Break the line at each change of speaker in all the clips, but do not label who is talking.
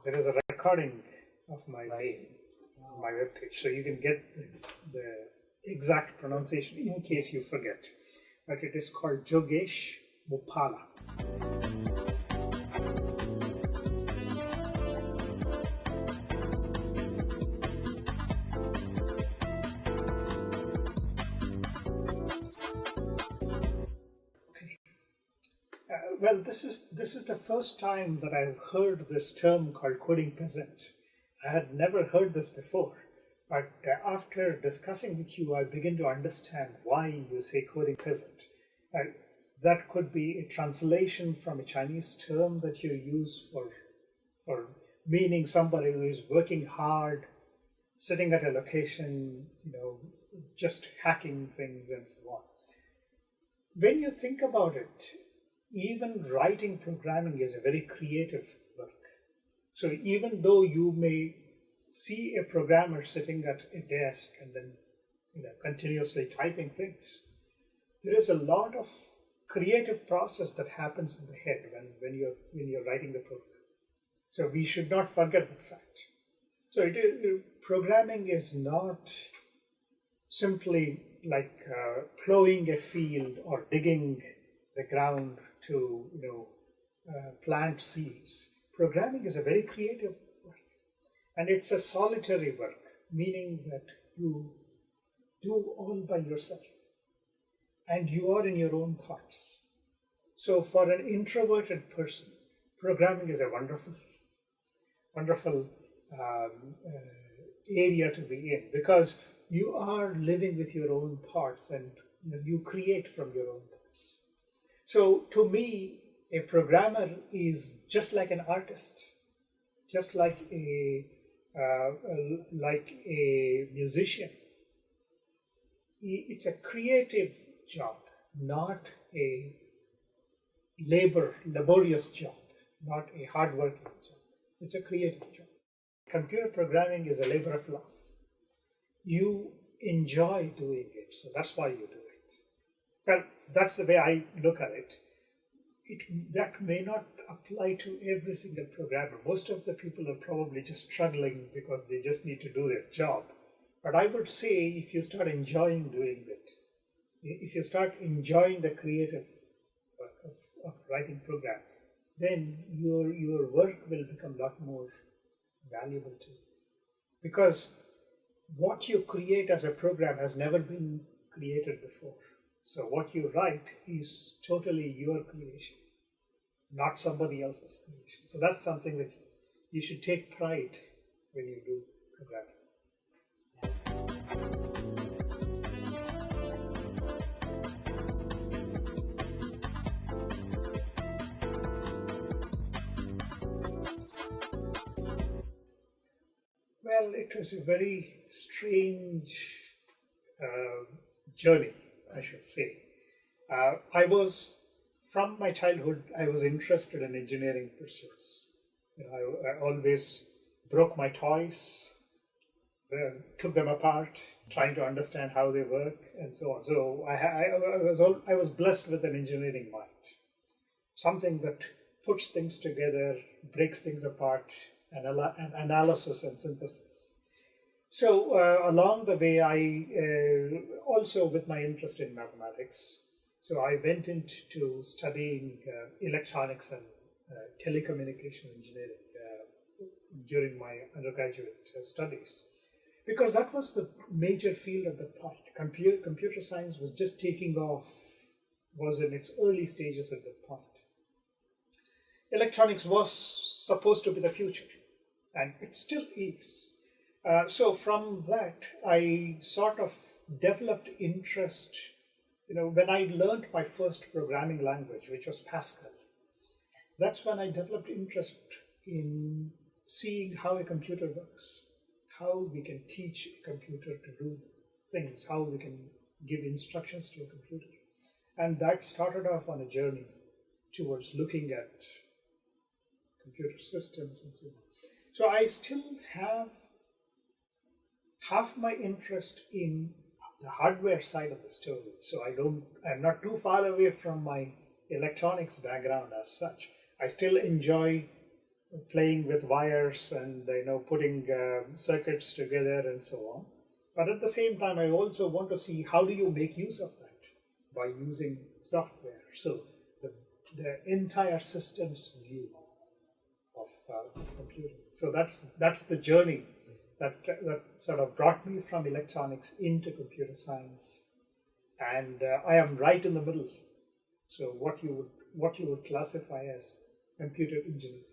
There is a recording of my name on my webpage, so you can get the exact pronunciation in case you forget. But it is called Jogesh MUPPALA. Well, this is the first time that I've heard this term called coding peasant. I had never heard this before, but after discussing with you, I begin to understand why you say coding peasant. That could be a translation from a Chinese term that you use for meaning somebody who is working hard, sitting at a location, just hacking things and so on. When you think about it, even writing programming is a very creative work. So even though you may see a programmer sitting at a desk and then continuously typing things, there is a lot of creative process that happens in the head when you're writing the program. So we should not forget that fact. So programming is not simply like plowing a field or digging the ground to plant seeds. Programming is a very creative work, and it's a solitary work, meaning that you do all by yourself and you are in your own thoughts. So for an introverted person, programming is a wonderful area to be in, because you are living with your own thoughts and you create from your own thoughts. So to me, a programmer is just like an artist, just like a musician. It's a creative job, not a laborious job, not a hardworking job. It's a creative job. Computer programming is a labor of love. You enjoy doing it, so that's why you do it. Well, that's the way I look at it. That may not apply to every single programmer. Most of the people are probably just struggling because they just need to do their job. But I would say if you start enjoying doing it, if you start enjoying the creative work of writing programs, then your work will become a lot more valuable to you. Because what you create as a program has never been created before. So what you write is totally your creation, not somebody else's creation. So that's something that you should take pride when you do programming. Well, it was a very strange journey, I should say. From my childhood, I was interested in engineering pursuits. I always broke my toys, took them apart, trying to understand how they work and so on. So I was blessed with an engineering mind, something that puts things together, breaks things apart, and analysis and synthesis. So along the way, I also with my interest in mathematics, so I went into studying electronics and telecommunication engineering during my undergraduate studies, because that was the major field at that point. Computer science was just taking off, was in its early stages at that point. Electronics was supposed to be the future, and it still is. So from that, I sort of developed interest. When I learned my first programming language, which was Pascal, that's when I developed interest in seeing how a computer works, how we can teach a computer to do things, how we can give instructions to a computer. And that started off on a journey towards looking at computer systems and so on. So I still have half my interest in the hardware side of the story. So I'm not too far away from my electronics background as such. I still enjoy playing with wires and putting circuits together and so on. But at the same time, I also want to see how do you make use of that by using software. So the entire systems view of computing. So that's the journey that sort of brought me from electronics into computer science, and I am right in the middle. So what you would classify as computer engineering.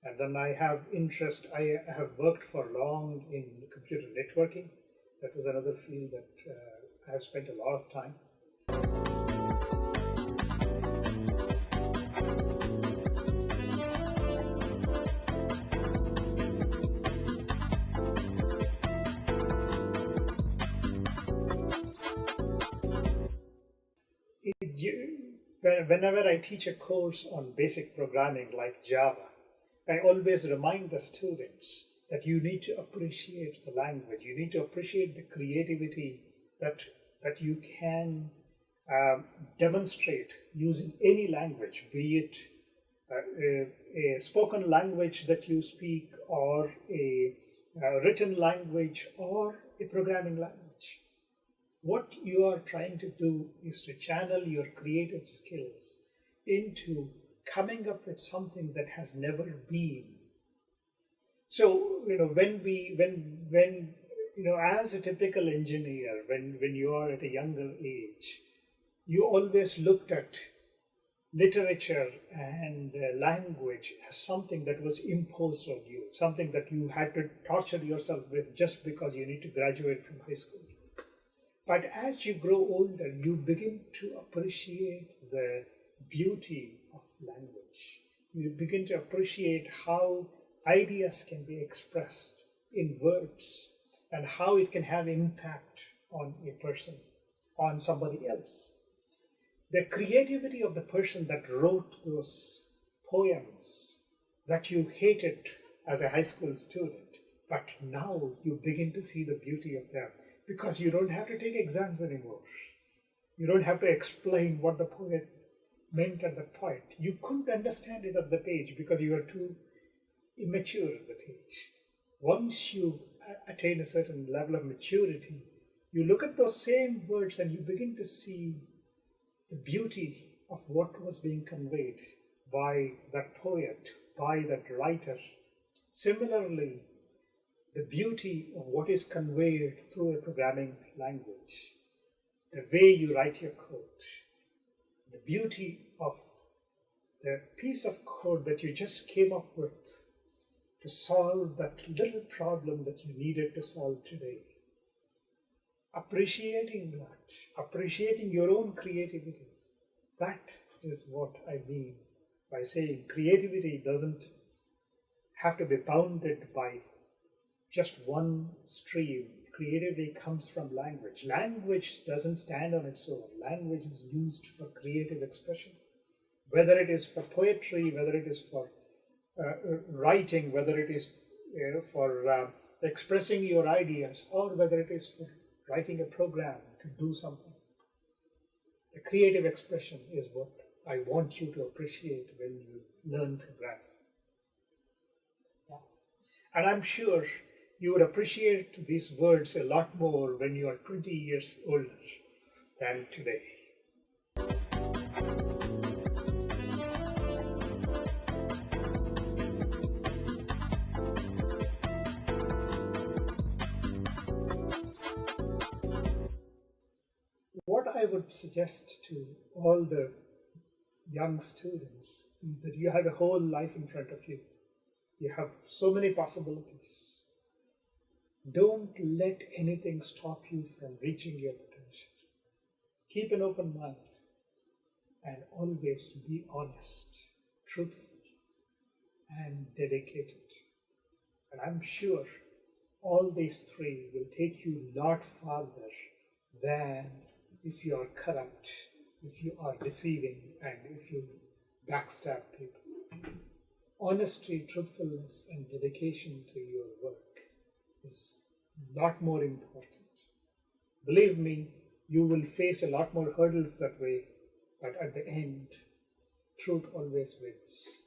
And then I have interest, I have worked for long in computer networking. That was another field that I have spent a lot of time. Whenever I teach a course on basic programming like Java, I always remind the students that you need to appreciate the language. You need to appreciate the creativity that you can demonstrate using any language, be it a spoken language that you speak, or a written language, or a programming language. What you are trying to do is to channel your creative skills into coming up with something that has never been. So, when as a typical engineer, when you are at a younger age, you always looked at literature and language as something that was imposed on you, something that you had to torture yourself with just because you need to graduate from high school. But as you grow older, you begin to appreciate the beauty of language. You begin to appreciate how ideas can be expressed in words and how it can have impact on a person, on somebody else. The creativity of the person that wrote those poems that you hated as a high school student, but now you begin to see the beauty of them because you don't have to take exams anymore. You don't have to explain what the poet meant at that point. You couldn't understand it at that age because you were too immature at that age. Once you attain a certain level of maturity, you look at those same words and you begin to see the beauty of what was being conveyed by that poet, by that writer. Similarly, the beauty of what is conveyed through a programming language, the way you write your code, the beauty of the piece of code that you just came up with to solve that little problem that you needed to solve today. Appreciating that, appreciating your own creativity, that is what I mean by saying creativity doesn't have to be bounded by just one stream. Creativity comes from language. Language doesn't stand on its own. Language is used for creative expression. Whether it is for poetry, whether it is for writing, whether it is for expressing your ideas, or whether it is for writing a program to do something. The creative expression is what I want you to appreciate when you learn programming. And I'm sure you would appreciate these words a lot more when you are 20 years older than today. What I would suggest to all the young students is that you have a whole life in front of you. You have so many possibilities. Don't let anything stop you from reaching your potential. Keep an open mind and always be honest, truthful, and dedicated. And I'm sure all these three will take you a lot farther than if you are corrupt, if you are deceiving, and if you backstab people. Honesty, truthfulness, and dedication to your work is a lot more important. Believe me, you will face a lot more hurdles that way, but at the end, truth always wins.